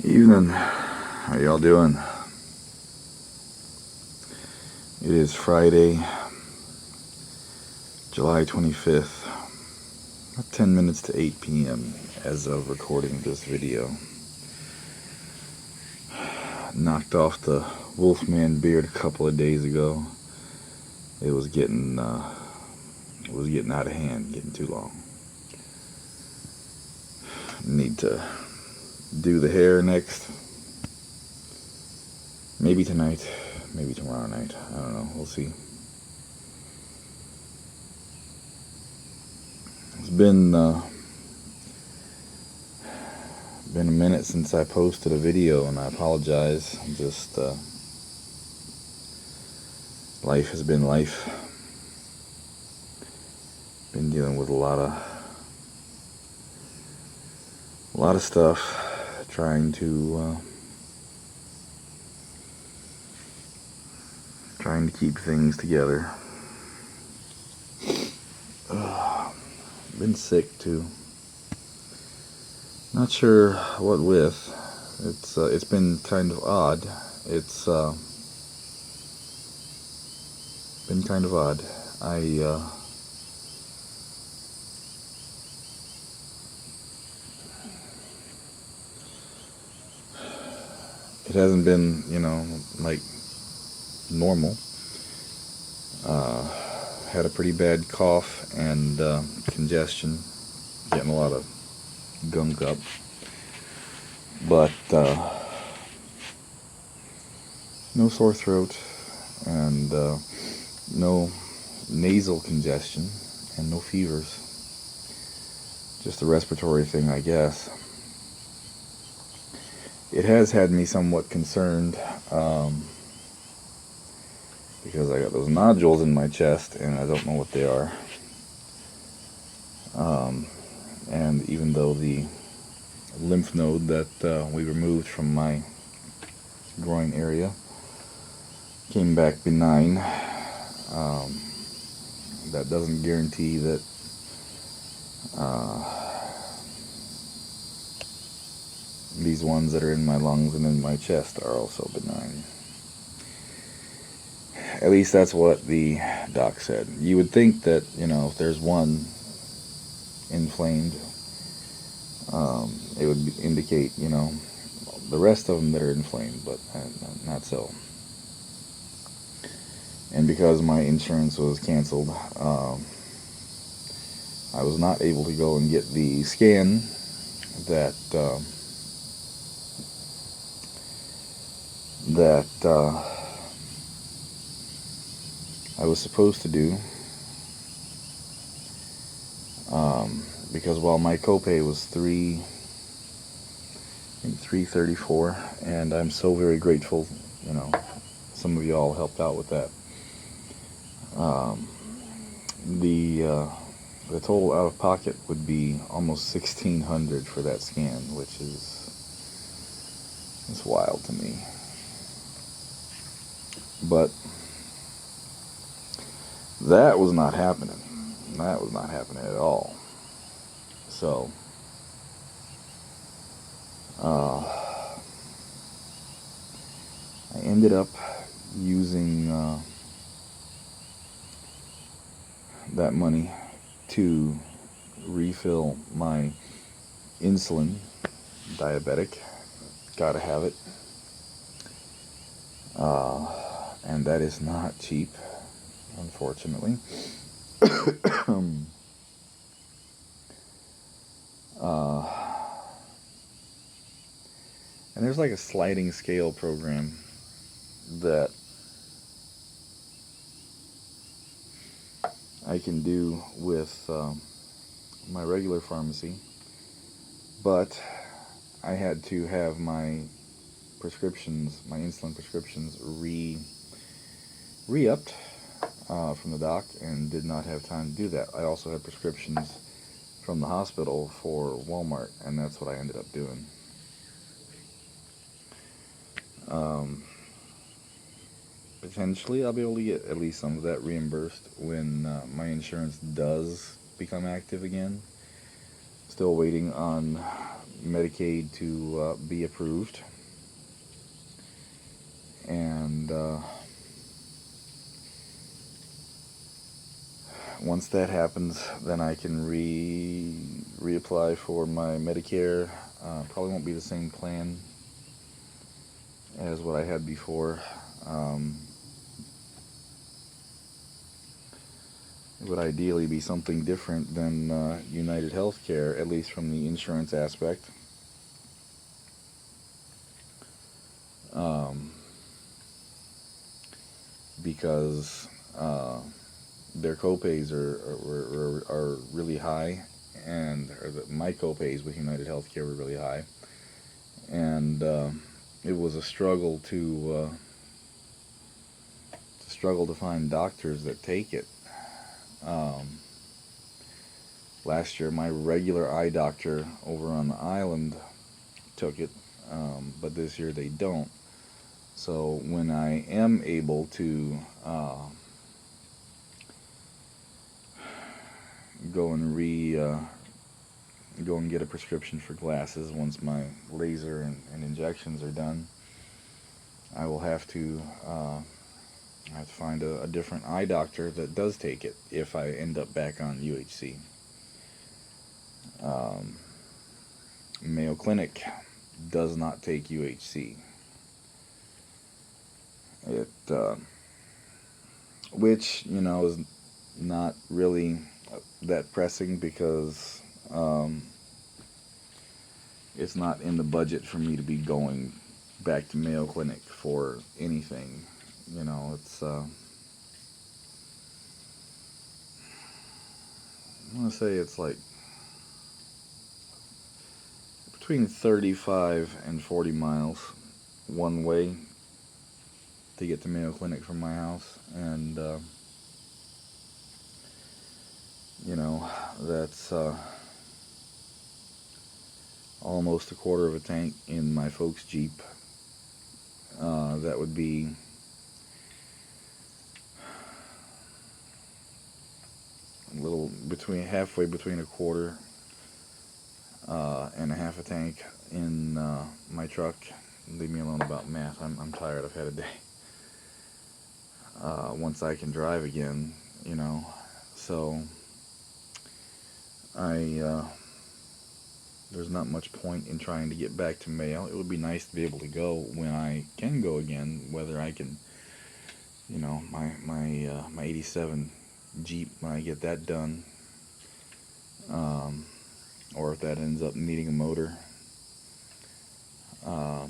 Evening. How y'all doing? It is Friday, July 25th, 10 minutes to 8 p.m. as of recording this video. Knocked off the Wolfman beard a couple of days ago. It was getting out of hand, getting too long. Need to do the hair next. Maybe tonight, maybe tomorrow night. I don't know. We'll see. It's been a minute since I posted a video, and I apologize. Just life has been life. Been dealing with a lot of stuff, trying to keep things together. Been sick too. Not sure what with. It's been kind of odd. It's been kind of odd. It hasn't been, like normal. Had a pretty bad cough and congestion, getting a lot of gunk up, but no sore throat and no nasal congestion and no fevers. Just a respiratory thing, I guess. It has had me somewhat concerned because I got those nodules in my chest and I don't know what they are. And even though the lymph node that we removed from my groin area came back benign, that doesn't guarantee that these ones that are in my lungs and in my chest are also benign. At least that's what the doc said. You would think that, if there's one inflamed, it would indicate, the rest of them that are inflamed, but not so. And because my insurance was canceled, I was not able to go and get the scan that I was supposed to do, because while my copay was $334, and I'm so very grateful, some of y'all helped out with that. The total out of pocket would be almost $1,600 for that scan, which is wild to me. But that was not happening. That was not happening at all. So, I ended up using that money to refill my insulin. Diabetic, gotta have it. And that is not cheap, unfortunately. And there's like a sliding scale program that I can do with my regular pharmacy, but I had to have my prescriptions, my insulin prescriptions, re-upped from the doc, and did not have time to do that. I also had prescriptions from the hospital for Walmart, and that's what I ended up doing. Potentially I'll be able to get at least some of that reimbursed when my insurance does become active again. Still waiting on Medicaid to be approved. And once that happens, then I can reapply for my Medicare. Probably won't be the same plan as what I had before. It would ideally be something different than United Healthcare, at least from the insurance aspect. Because their copays are really high, and my copays with United Healthcare were really high, and it was a struggle to find doctors that take it. Last year, my regular eye doctor over on the island took it, but this year they don't. So when I am able to go and get a prescription for glasses once my laser and injections are done, I will have to find a different eye doctor that does take it if I end up back on UHC. Mayo Clinic does not take UHC. It, which, is not really that pressing because it's not in the budget for me to be going back to Mayo Clinic for anything. It's I want to say it's like between 35 and 40 miles one way to get to Mayo Clinic from my house, and that's almost a quarter of a tank in my folks' Jeep. That would be a little halfway between a quarter and a half a tank in my truck. Leave me alone about math. I'm tired. I've had a day. Once I can drive again, so there's not much point in trying to get back to Mayo. It would be nice to be able to go when I can go again, whether I can, my 87 Jeep, when I get that done, or if that ends up needing a motor, I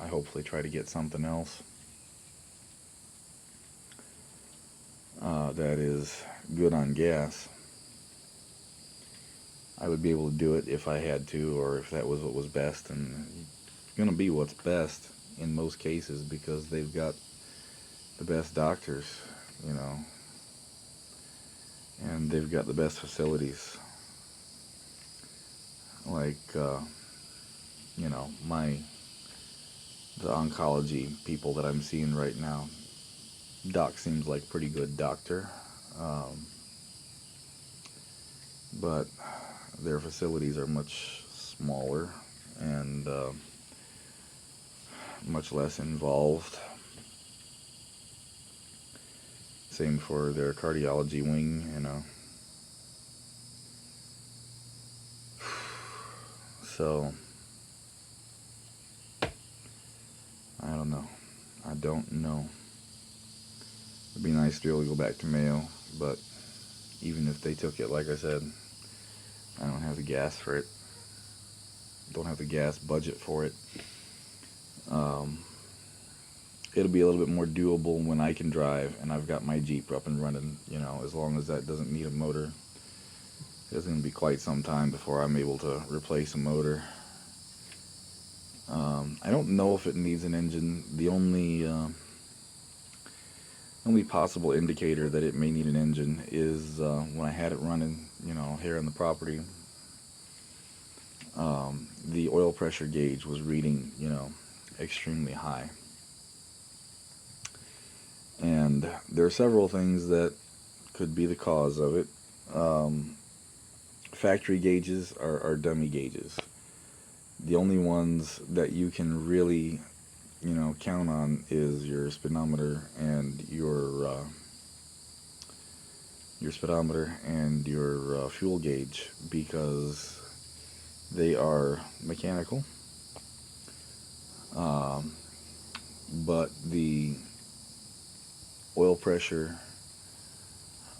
hopefully try to get something else that is good on gas. I would be able to do it if I had to, or if that was what was best, and it's going to be what's best in most cases because they've got the best doctors, and they've got the best facilities. Like, the oncology people that I'm seeing right now, Doc seems like a pretty good doctor, but their facilities are much smaller and much less involved. Same for their cardiology wing, So, I don't know. It'd be nice to be able to go back to Mayo, but even if they took it, like I said, I don't have the gas for it. Don't have the gas budget for it. It'll be a little bit more doable when I can drive and I've got my Jeep up and running, as long as that doesn't need a motor. It's going to be quite some time before I'm able to replace a motor. I don't know if it needs an engine. The only possible indicator that it may need an engine is when I had it running, here on the property. The oil pressure gauge was reading, extremely high. And there are several things that could be the cause of it. Factory gauges are dummy gauges. The only ones that you can really, count on is your speedometer and your fuel gauge, because they are mechanical. Um, but the oil pressure,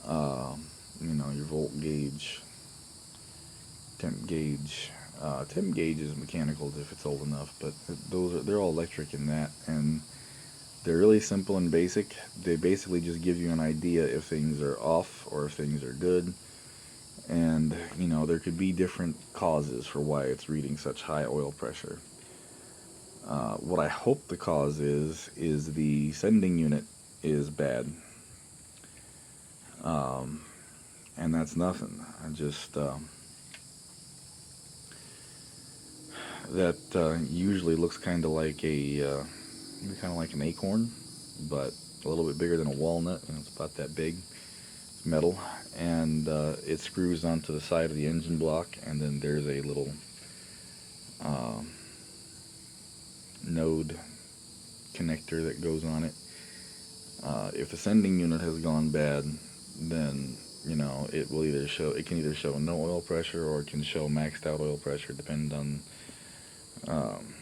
your volt gauge, temp gauge. Temp gauge is mechanical if it's old enough, but they're all electric in that, and they're really simple and basic. They basically just give you an idea if things are off or if things are good, and there could be different causes for why it's reading such high oil pressure. What I hope the cause is the sending unit is bad, and that's nothing. I just that usually looks kind of like an acorn, but a little bit bigger than a walnut. It's about that big. It's metal, and it screws onto the side of the engine block, and then there's a little uh, node connector that goes on it. If the sending unit has gone bad, then it can either show no oil pressure or it can show maxed out oil pressure, depending on um,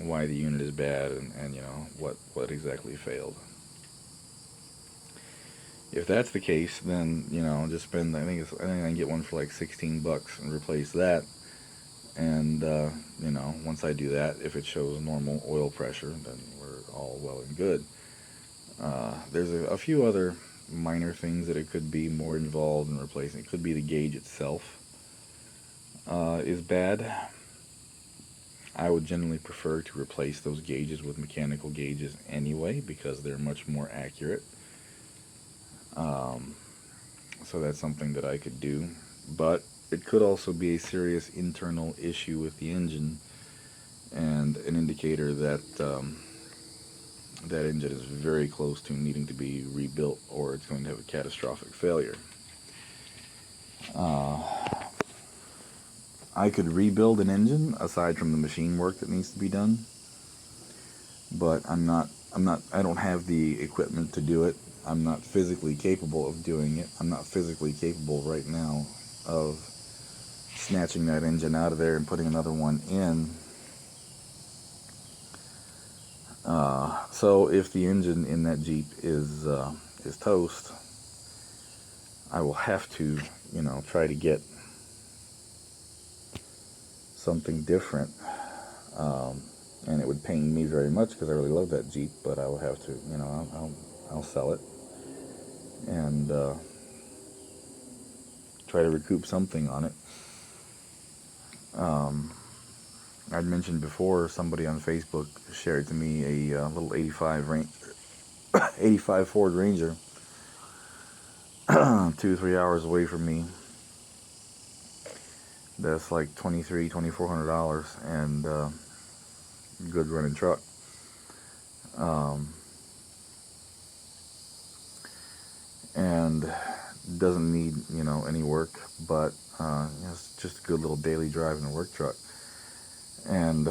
why the unit is bad, and what exactly failed. If that's the case, then just spend. I think I can get one for like $16 and replace that. And once I do that, if it shows normal oil pressure, then we're all well and good. There's a few other minor things that it could be more involved in replacing. It could be the gauge itself is bad. I would generally prefer to replace those gauges with mechanical gauges anyway, because they're much more accurate. Um, so that's something that I could do. But it could also be a serious internal issue with the engine, and an indicator that that engine is very close to needing to be rebuilt, or it's going to have a catastrophic failure. Uh, I could rebuild an engine aside from the machine work that needs to be done, but I don't have the equipment to do it. I'm not physically capable of doing it. I'm not physically capable right now of snatching that engine out of there and putting another one in. So if the engine in that Jeep is toast, I will have to, try to get something different. And it would pain me very much because I really love that Jeep, but I will have to, I'll sell it and try to recoup something on it. I'd mentioned before, somebody on Facebook shared to me a little 85 Ford Ranger, 2-3 hours away from me. That's like $2,400 and good running truck. And doesn't need any work, but it's just a good little daily driving and work truck. And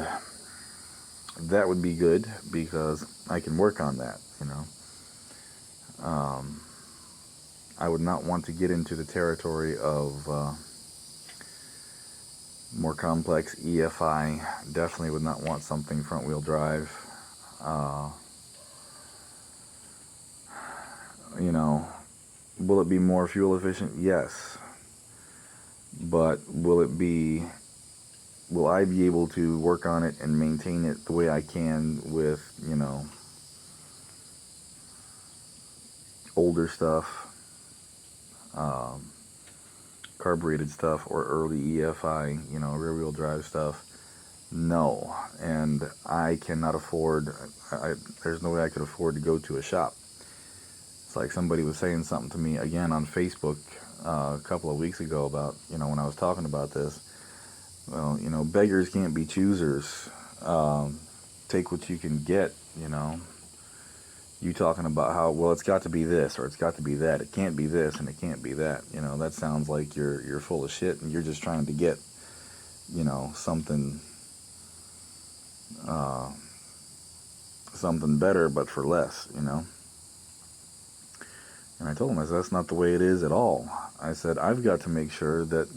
that would be good because I can work on that. I would not want to get into the territory of more complex EFI. Definitely would not want something front wheel drive. Will it be more fuel efficient? Yes. But will I be able to work on it and maintain it the way I can with, older stuff, carbureted stuff, or early EFI, rear wheel drive stuff? No. And I cannot afford, there's no way I could afford to go to a shop. It's like somebody was saying something to me again on Facebook a couple of weeks ago about, when I was talking about this. Well, beggars can't be choosers. Take what you can get, You talking about how, well, it's got to be this or it's got to be that. It can't be this and it can't be that. That sounds like you're full of shit and you're just trying to get, something uh, something better, but for less, And I told him, I said, that's not the way it is at all. I said, I've got to make sure that,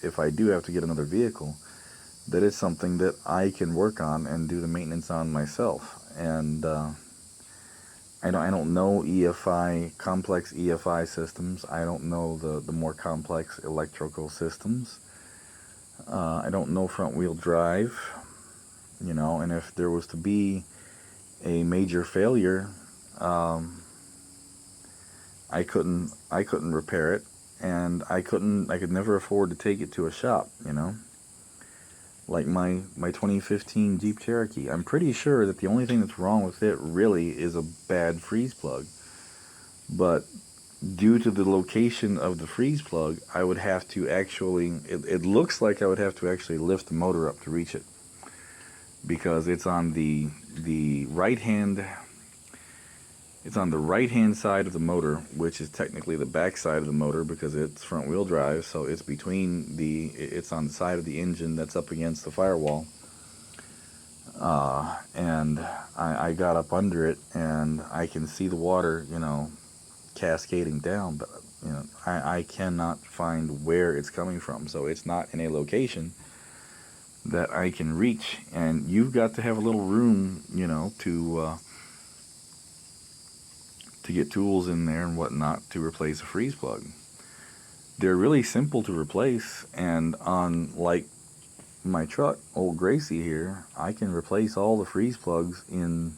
if I do have to get another vehicle, that it's something that I can work on and do the maintenance on myself. And I don't know complex EFI systems. I don't know the more complex electrical systems. I don't know front wheel drive, and if there was to be a major failure, I couldn't repair it, and I could never afford to take it to a shop, Like my 2015 Jeep Cherokee, I'm pretty sure that the only thing that's wrong with it really is a bad freeze plug. But due to the location of the freeze plug, I would have to it looks like I would have to actually lift the motor up to reach it, because it's on the right hand side of the motor, which is technically the back side of the motor because it's front wheel drive, so it's it's on the side of the engine that's up against the firewall. And I got up under it, and I can see the water, cascading down, but I cannot find where it's coming from, so it's not in a location that I can reach. And you've got to have a little room, to get tools in there and whatnot to replace a freeze plug. They're really simple to replace, and on like my truck, old Gracie here, I can replace all the freeze plugs in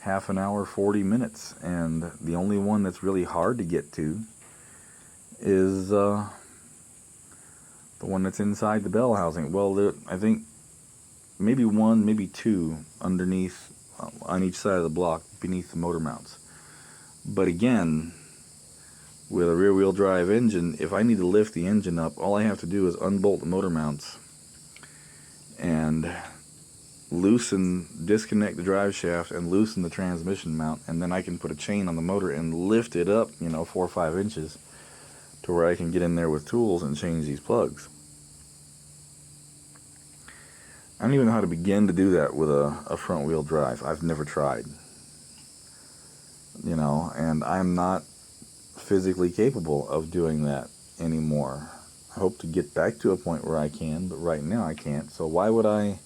half an hour, 40 minutes, and the only one that's really hard to get to is the one that's inside the bell housing. Well, I think maybe one, maybe two underneath, on each side of the block, beneath the motor mounts. But again, with a rear-wheel drive engine, if I need to lift the engine up, all I have to do is unbolt the motor mounts and disconnect the drive shaft and loosen the transmission mount, and then I can put a chain on the motor and lift it up, 4 or 5 inches, to where I can get in there with tools and change these plugs. I don't even know how to begin to do that with a front-wheel drive. I've never tried. And I'm not physically capable of doing that anymore. I hope to get back to a point where I can, but right now I can't. So why would I?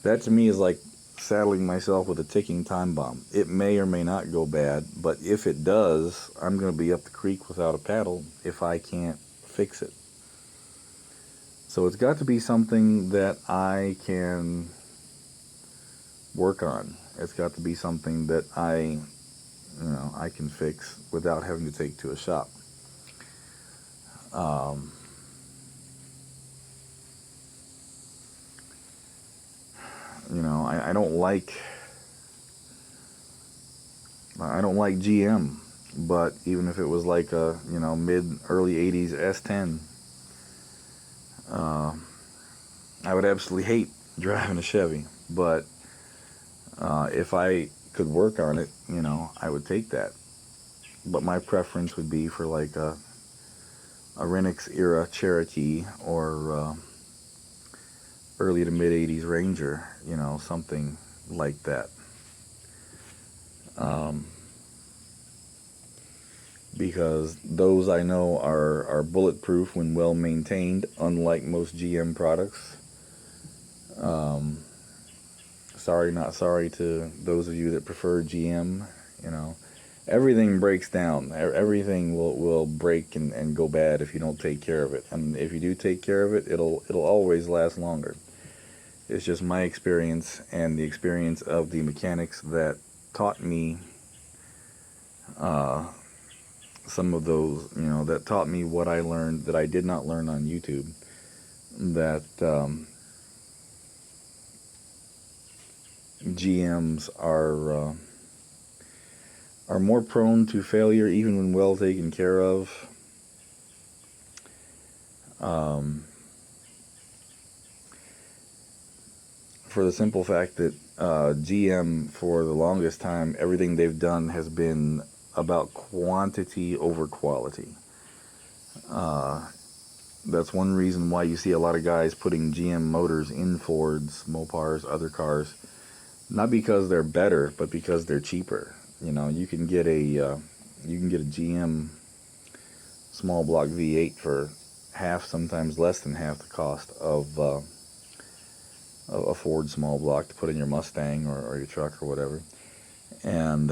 That to me is like saddling myself with a ticking time bomb. It may or may not go bad, but if it does, I'm going to be up the creek without a paddle if I can't fix it. So it's got to be something that I can work on. It's got to be something that I can fix without having to take to a shop. I don't like GM, but even if it was like a early 80s S10, I would absolutely hate driving a Chevy. But if I could work on it, I would take that. But my preference would be for like a Renix era Cherokee or early to mid 80s Ranger, something like that. Because those I know are bulletproof when well maintained, unlike most GM products. Sorry, not sorry to those of you that prefer GM. Everything breaks down. Everything will break and go bad if you don't take care of it. And if you do take care of it, it'll always last longer. It's just my experience and the experience of the mechanics that taught me some of those, that taught me what I learned that I did not learn on YouTube. That GMs are more prone to failure even when well taken care of. For the simple fact that GM, for the longest time, everything they've done has been about quantity over quality. That's one reason why you see a lot of guys putting GM motors in Fords, Mopars, other cars. Not because they're better, but because they're cheaper. You know, you can get a GM small block V8 for half, sometimes less than half the cost of a Ford small block to put in your Mustang or your truck or whatever. And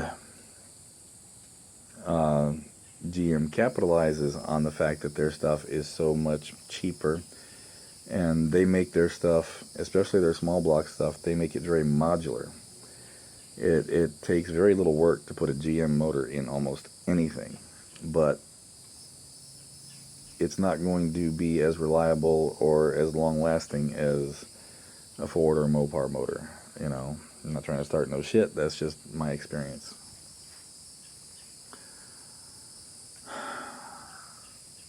GM capitalizes on the fact that their stuff is so much cheaper, and they make their stuff, especially their small block stuff, they make it very modular. It takes very little work to put a GM motor in almost anything, but it's not going to be as reliable or as long lasting as a Ford or a Mopar motor. You know, I'm not trying to start no shit, that's just my experience.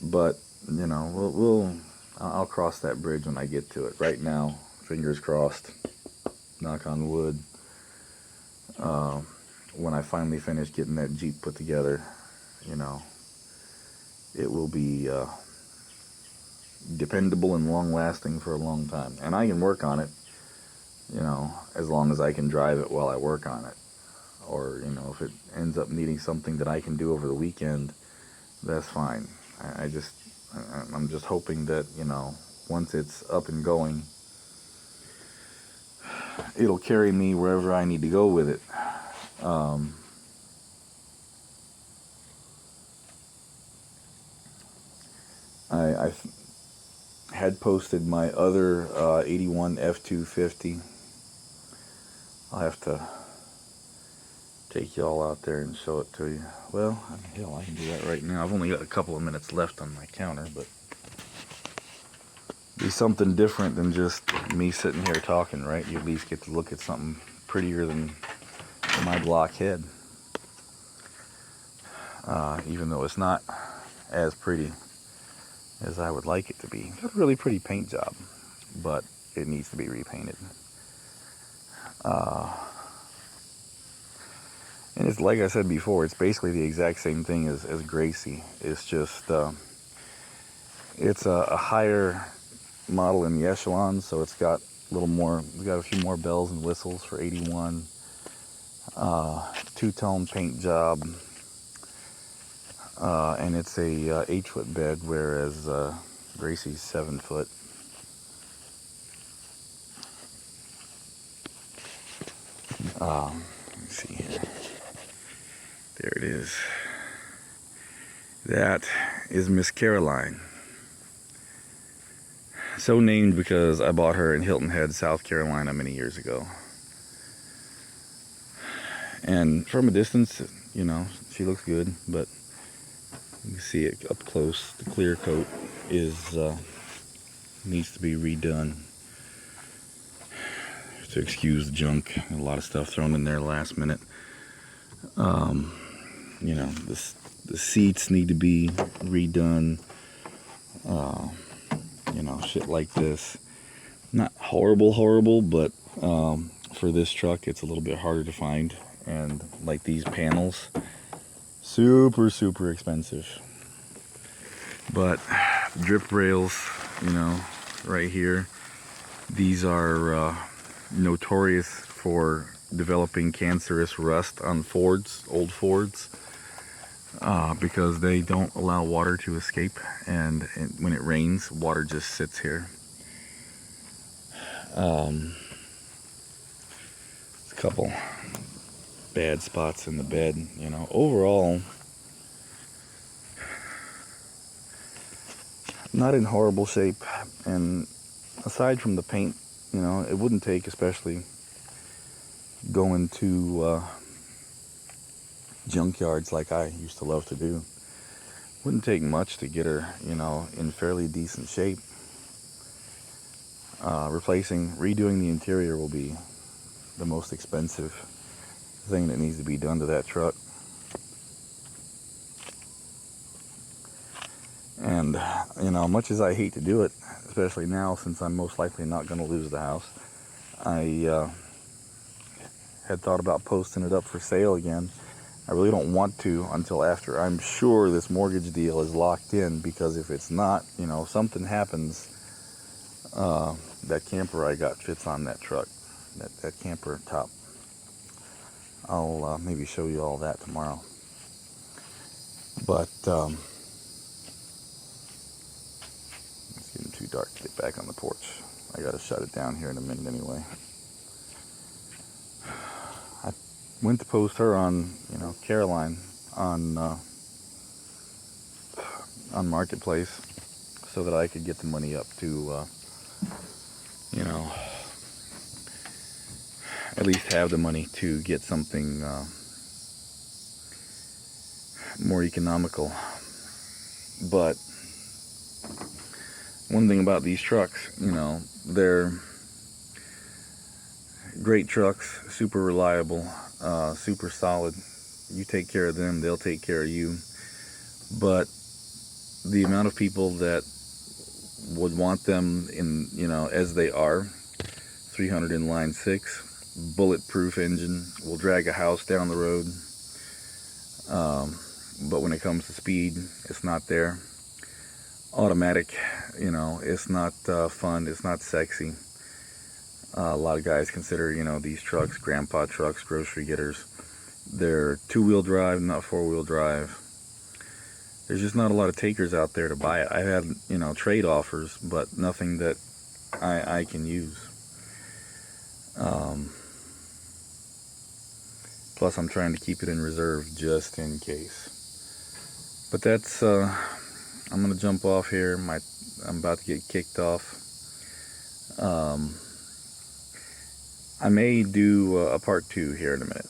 But, you know, I'll cross that bridge when I get to it. Right now, fingers crossed, knock on wood, when I finally finish getting that Jeep put together, you know, it will be dependable and long lasting for a long time. And I can work on it, you know, as long as I can drive it while I work on it. Or, you know, if it ends up needing something that I can do over the weekend, that's fine. I'm just hoping that, you know, once it's up and going, it'll carry me wherever I need to go with it. I had posted my other 81 F250. I'll have to take y'all out there and show it to you. Well, hell, I can do that right now. I've only got a couple of minutes left on my counter, but be something different than just me sitting here talking, right? You at least get to look at something prettier than my block head. Even though it's not as pretty as I would like it to be. It's got a really pretty paint job, but it needs to be repainted. And it's like I said before, it's basically the exact same thing as Gracie. It's just, it's a higher model in the echelon, so it's got a little more, it's got a few more bells and whistles for 81. Two-tone paint job, and it's a 8-foot bed, whereas Gracie's 7-foot. Let me see here. There it is. That is Miss Caroline. So named because I bought her in Hilton Head, South Carolina many years ago. And from a distance, you know, she looks good, but you can see it up close. The clear coat is needs to be redone. To excuse the junk, a lot of stuff thrown in there last minute. You know, the seats need to be redone. You know, shit like this. Not horrible, but for this truck, it's a little bit harder to find. And like these panels, super expensive. But drip rails, you know, right here, these are notorious for developing cancerous rust on Fords, old Fords, because they don't allow water to escape, and when it rains, water just sits here. There's a couple bad spots in the bed, you know. Overall, not in horrible shape, and aside from the paint, you know, it wouldn't take, especially going to junkyards like I used to love to do, wouldn't take much to get her, you know, in fairly decent shape. Redoing the interior will be the most expensive thing that needs to be done to that truck. And, you know, much as I hate to do it, especially now since I'm most likely not going to lose the house, I had thought about posting it up for sale again. I really don't want to until after I'm sure this mortgage deal is locked in, because if it's not, you know, something happens, that camper I got fits on that truck, that camper top. I'll maybe show you all that tomorrow. But it's getting too dark to get back on the porch. I gotta shut it down here in a minute anyway. I went to post her on, you know, Caroline on Marketplace, so that I could get the money up to, you know, at least have the money to get something more economical. But one thing about these trucks, you know, they're great trucks, super reliable, super solid. You take care of them, they'll take care of you. But the amount of people that would want them in, you know, as they are, 300 inline six, bulletproof engine, will drag a house down the road. But when it comes to speed, it's not there. Automatic, you know, it's not fun, it's not sexy. A lot of guys consider, you know, these trucks grandpa trucks, grocery getters. They're two-wheel drive, not four-wheel drive. There's just not a lot of takers out there to buy it. I've had, you know, trade offers, but nothing that I can use. Plus, I'm trying to keep it in reserve just in case. But that's, I'm going to jump off here. I'm about to get kicked off. I may do a part 2 here in a minute.